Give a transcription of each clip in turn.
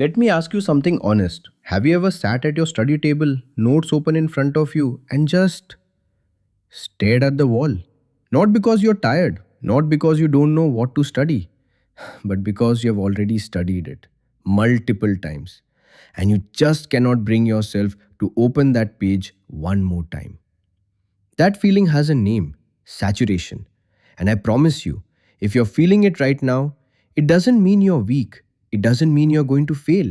Let me ask you something honest. Have you ever sat at your study table, notes open in front of you, and just stared at the wall? Not because you're tired, not because you don't know what to study, but because you have already studied it multiple times and you just cannot bring yourself to open that page one more time. That feeling has a name: saturation. And I promise you, if you're feeling it right now, it doesn't mean you're weak. It doesn't mean you're going to fail.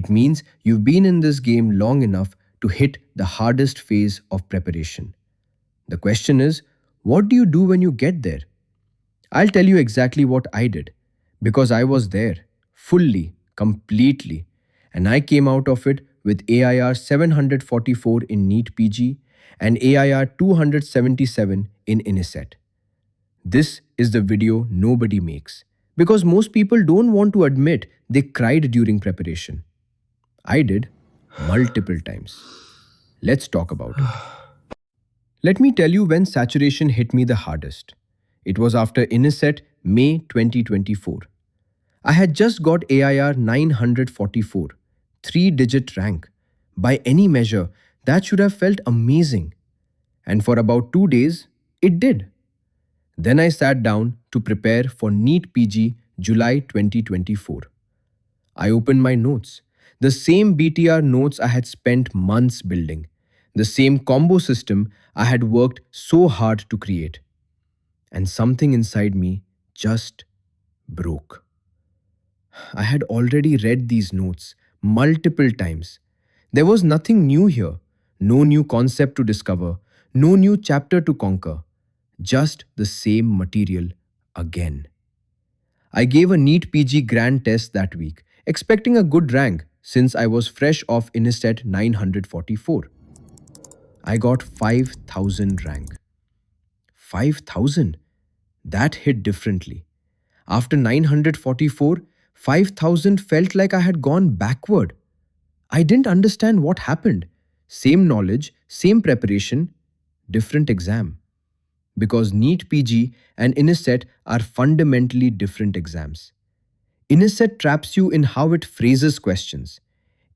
It means you've been in this game long enough to hit the hardest phase of preparation. The question is, what do you do when you get there? I'll tell you exactly what I did because I was there fully, completely, and I came out of it with AIR 744 in NEET PG and AIR 277 in INICET. This is the video nobody makes because most people don't want to admit they cried during preparation. I did multiple times. Let's talk about it. Let me tell you when saturation hit me the hardest. It was after INICET May 2024. I had just got AIR 944, 3-digit rank. By any measure, that should have felt amazing. And for about 2 days, it did. Then I sat down to prepare for NEET PG July 2024. I opened my notes, the same BTR notes I had spent months building, the same combo system I had worked so hard to create. And something inside me just broke. I had already read these notes multiple times. There was nothing new here, no new concept to discover, no new chapter to conquer, just the same material again. I gave a NEET PG grand test that week, expecting a good rank since I was fresh off INICET 944. I got 5000 rank. 5000? That hit differently. After 944, 5000 felt like I had gone backward. I didn't understand what happened. Same knowledge, same preparation, different exam. Because NEET PG and INICET are fundamentally different exams. INICET traps you in how it phrases questions.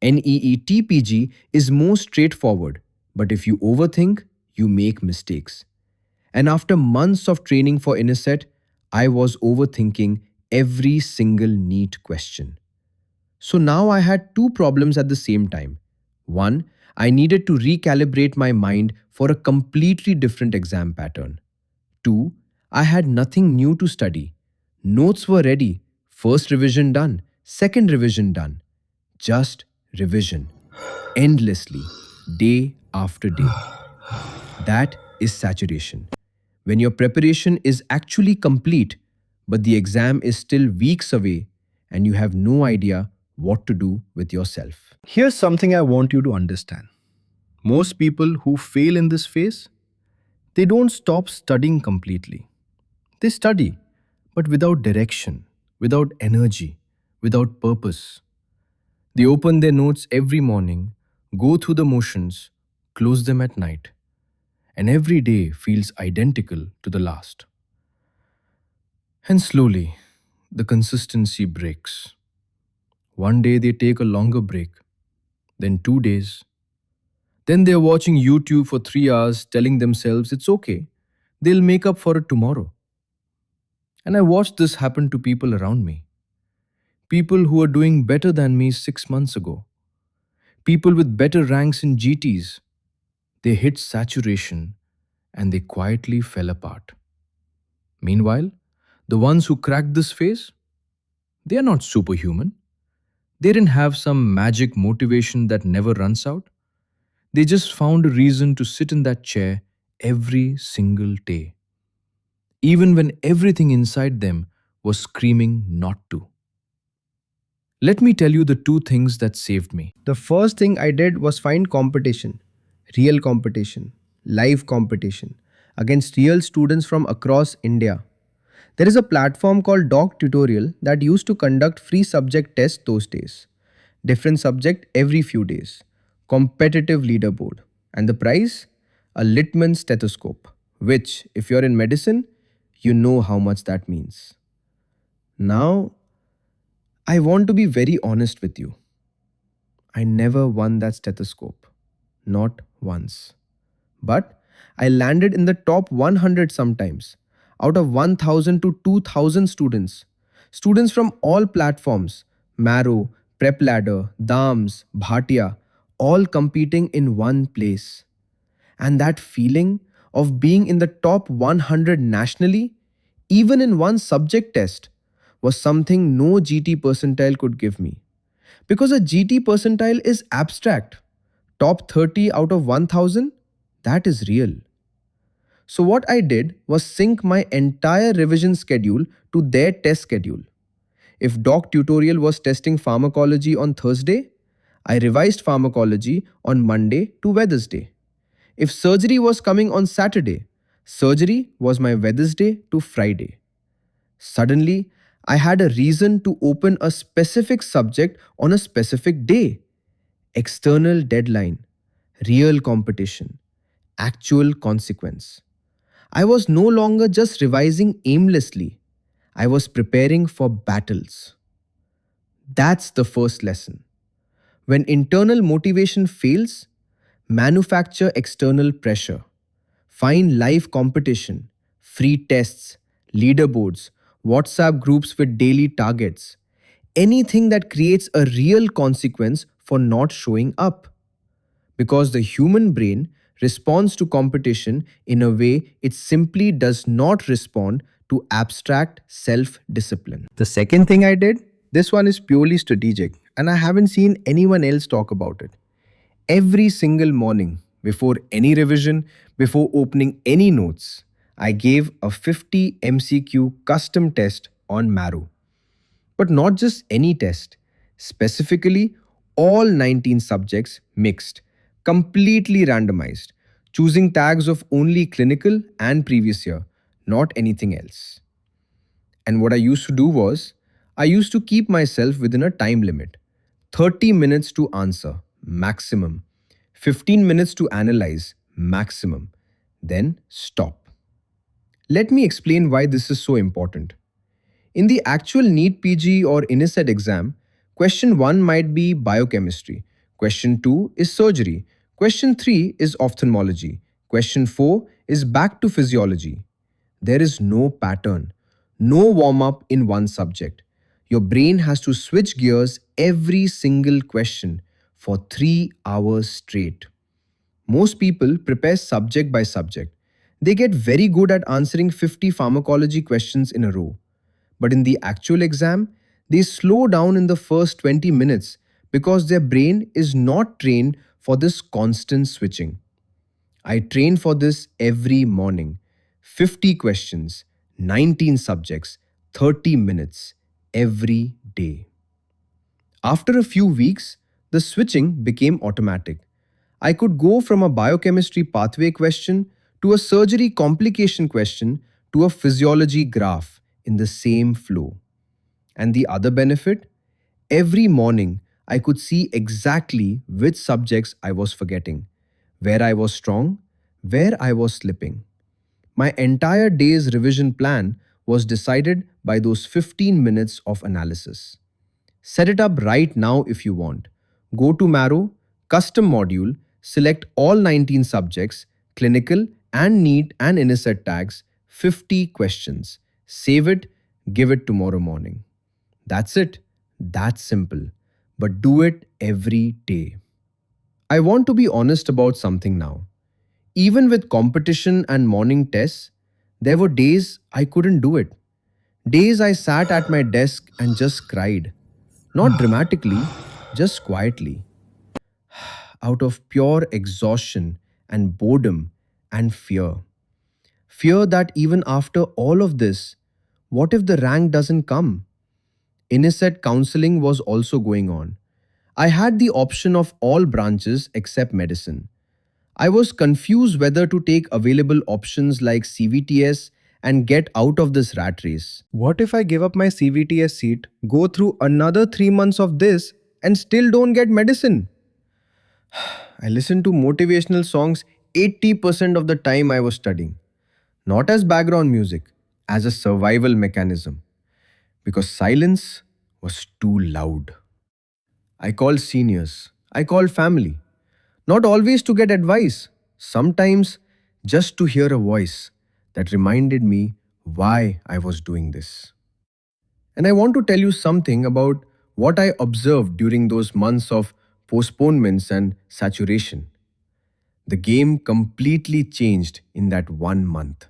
NEET PG is more straightforward, but if you overthink, you make mistakes. And after months of training for INICET, I was overthinking every single NEET question. So now I had two problems at the same time. One, I needed to recalibrate my mind for a completely different exam pattern. Two, I had nothing new to study. Notes were ready, first revision done, second revision done. Just revision, endlessly, day after day. That is saturation. When your preparation is actually complete, but the exam is still weeks away and you have no idea what to do with yourself. Here's something I want you to understand. Most people who fail in this phase, they don't stop studying completely. They study, but without direction, without energy, without purpose. They open their notes every morning, go through the motions, close them at night, and every day feels identical to the last. And slowly, the consistency breaks. One day they take a longer break, then 2 days. Then they're watching YouTube for 3 hours, telling themselves it's okay, they'll make up for it tomorrow. And I watched this happen to people around me. People who were doing better than me 6 months ago. People with better ranks in GTs. They hit saturation and they quietly fell apart. Meanwhile, the ones who cracked this phase, they are not superhuman. They didn't have some magic motivation that never runs out. They just found a reason to sit in that chair every single day, even when everything inside them was screaming not to. Let me tell you the two things that saved me. The first thing I did was find competition, real competition, live competition, against real students from across India. There is a platform called Doc Tutorial that used to conduct free subject tests those days. Different subject every few days. Competitive leaderboard. And the prize? A Littmann stethoscope, which, if you're in medicine, you know how much that means. Now, I want to be very honest with you. I never won that stethoscope. Not once. But I landed in the top 100 sometimes, out of 1000 to 2000 students. Students from all platforms, Marrow, Prep Ladder, Dams, Bhatia, all competing in one place. And that feeling of being in the top 100 nationally, even in one subject test, was something no GT percentile could give me. Because a GT percentile is abstract. Top 30 out of 1000, that is real. So, what I did was sync my entire revision schedule to their test schedule. If doc tutorial was testing pharmacology on Thursday, I revised pharmacology on Monday to Wednesday. If surgery was coming on Saturday, surgery was my Wednesday to Friday. Suddenly, I had a reason to open a specific subject on a specific day. External deadline, real competition, actual consequence. I was no longer just revising aimlessly, I was preparing for battles. That's the first lesson. When internal motivation fails, manufacture external pressure. Find live competition, free tests, leaderboards, WhatsApp groups with daily targets. Anything that creates a real consequence for not showing up. Because the human brain responds to competition in a way it simply does not respond to abstract self discipline. The second thing I did, this one is purely strategic, and I haven't seen anyone else talk about it. Every single morning, before any revision, before opening any notes, I gave a 50 MCQ custom test on Marrow. But not just any test, specifically all 19 subjects mixed, completely randomized, choosing tags of only clinical and previous year, not anything else. And what I used to do was, I used to keep myself within a time limit, 30 minutes to answer, maximum, 15 minutes to analyze, maximum, then stop. Let me explain why this is so important. In the actual NEET PG or INICET exam, question 1 might be biochemistry, question 2 is surgery, question 3 is ophthalmology, question 4 is back to physiology. There is no pattern, no warm up in one subject. Your brain has to switch gears every single question for 3 hours straight. Most people prepare subject by subject. They get very good at answering 50 pharmacology questions in a row. But in the actual exam, they slow down in the first 20 minutes because their brain is not trained for this constant switching. I train for this every morning. 50 questions, 19 subjects, 30 minutes, every day. After a few weeks, the switching became automatic. I could go from a biochemistry pathway question to a surgery complication question to a physiology graph in the same flow. And the other benefit? Every morning, I could see exactly which subjects I was forgetting, where I was strong, where I was slipping. My entire day's revision plan was decided by those 15 minutes of analysis. Set it up right now if you want. Go to Marrow, Custom Module, select all 19 subjects, clinical and NEET and INICET tags, 50 questions. Save it, give it tomorrow morning. That's it. That's simple. But do it every day. I want to be honest about something now. Even with competition and morning tests, there were days I couldn't do it. Days I sat at my desk and just cried. Not dramatically, just quietly, out of pure exhaustion and boredom and fear. Fear that even after all of this, what if the rank doesn't come? INICET counseling was also going on. I had the option of all branches except medicine. I was confused whether to take available options like CVTS and get out of this rat race. What if I give up my CVTS seat, go through another 3 months of this, and still don't get medicine? I listened to motivational songs 80% of the time I was studying. Not as background music, as a survival mechanism. Because silence was too loud. I called seniors, I called family, not always to get advice, sometimes just to hear a voice that reminded me why I was doing this. And I want to tell you something about what I observed during those months of postponements and saturation. The game completely changed in that 1 month.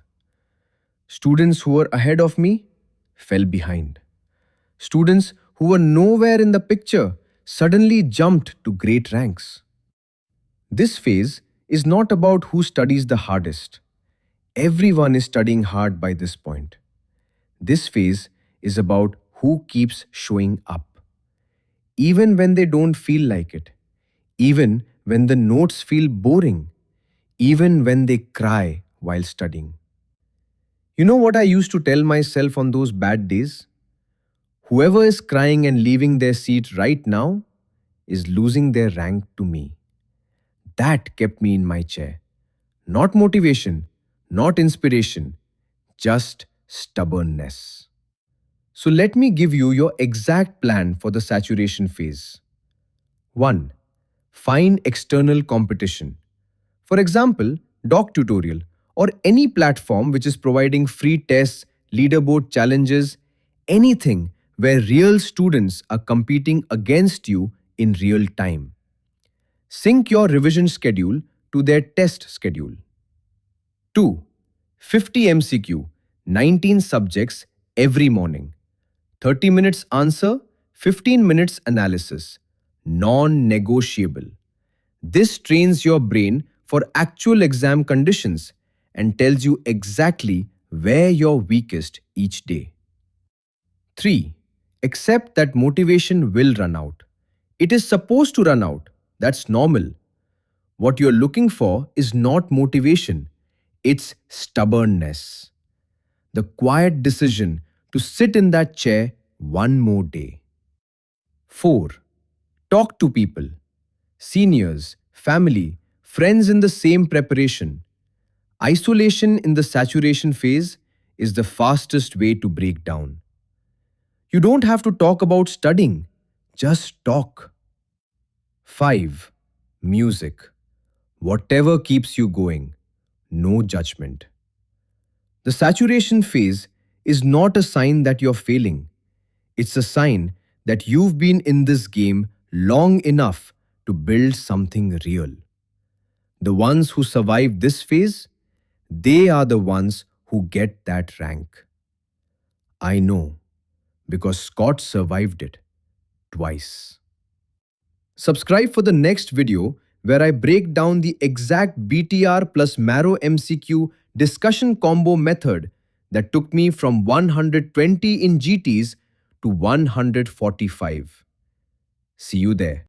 Students who were ahead of me fell behind. Students who were nowhere in the picture suddenly jumped to great ranks. This phase is not about who studies the hardest. Everyone is studying hard by this point. This phase is about who keeps showing up, even when they don't feel like it, even when the notes feel boring, even when they cry while studying. You know what I used to tell myself on those bad days? Whoever is crying and leaving their seat right now is losing their rank to me. That kept me in my chair. Not motivation, not inspiration, just stubbornness. So let me give you your exact plan for the saturation phase. 1. Find external competition. For example, Doc Tutorial or any platform which is providing free tests, leaderboard challenges, anything where real students are competing against you in real time. Sync your revision schedule to their test schedule. 2. 50 MCQ, 19 subjects every morning. 30 minutes answer, 15 minutes analysis. Non-negotiable. This trains your brain for actual exam conditions and tells you exactly where you're weakest each day. 3. Accept that motivation will run out. It is supposed to run out. That's normal. What you're looking for is not motivation, it's stubbornness. The quiet decision to sit in that chair one more day. 4. Talk to people. Seniors, family, friends in the same preparation. Isolation in the saturation phase is the fastest way to break down. You don't have to talk about studying, just talk. 5. Music. Whatever keeps you going, no judgment. The saturation phase is not a sign that you're failing. It's a sign that you've been in this game long enough to build something real. The ones who survive this phase, they are the ones who get that rank. I know, because Scott survived it twice. Subscribe for the next video where I break down the exact BTR plus Marrow MCQ discussion combo method that took me from 120 in GTs to 145. See you there.